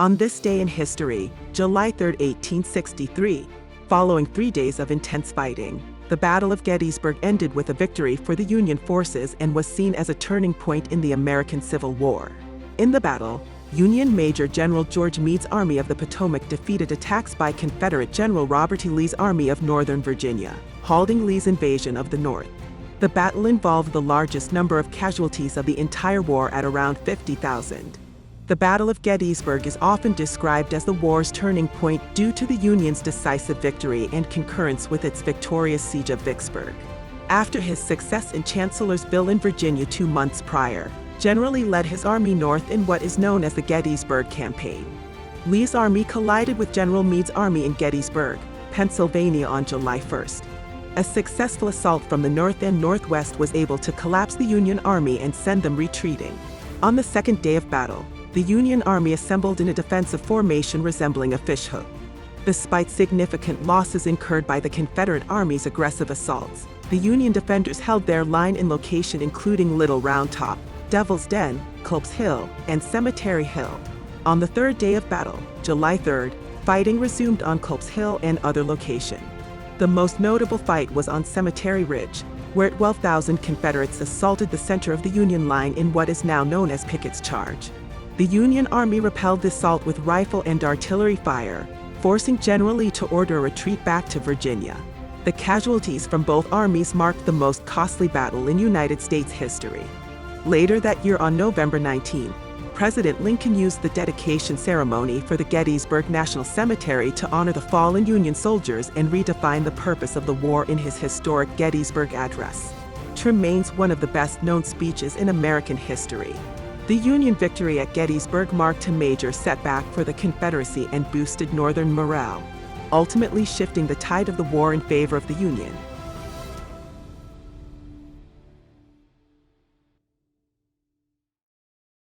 On this day in history, July 3, 1863, following 3 days of intense fighting, the Battle of Gettysburg ended with a victory for the Union forces and was seen as a turning point in the American Civil War. In the battle, Union Major General George Meade's Army of the Potomac defeated attacks by Confederate General Robert E's Army of Northern Virginia, halting Lee's invasion of the North. The battle involved the largest number of casualties of the entire war at around 50,000. The Battle of Gettysburg is often described as the war's turning point due to the Union's decisive victory and concurrence with its victorious siege of Vicksburg. After his success in Chancellorsville in Virginia 2 months prior, General Lee led his army north in what is known as the Gettysburg Campaign. Lee's army collided with General Meade's army in Gettysburg, Pennsylvania on July 1st. A successful assault from the north and northwest was able to collapse the Union army and send them retreating. On the second day of battle, the Union army assembled in a defensive formation resembling a fishhook. Despite significant losses incurred by the Confederate Army's aggressive assaults, the Union defenders held their line in location including Little Round Top, Devil's Den, Culp's Hill, and Cemetery Hill. On the third day of battle, July 3rd, fighting resumed on Culp's Hill and other locations. The most notable fight was on Cemetery Ridge, where 12,000 Confederates assaulted the center of the Union line in what is now known as Pickett's Charge. The Union Army repelled the assault with rifle and artillery fire, forcing General Lee to order a retreat back to Virginia. The casualties from both armies marked the most costly battle in United States history. Later that year on November 19, President Lincoln used the dedication ceremony for the Gettysburg National Cemetery to honor the fallen Union soldiers and redefine the purpose of the war in his historic Gettysburg address. It remains one of the best-known speeches in American history. The Union victory at Gettysburg marked a major setback for the Confederacy and boosted Northern morale, ultimately shifting the tide of the war in favor of the Union.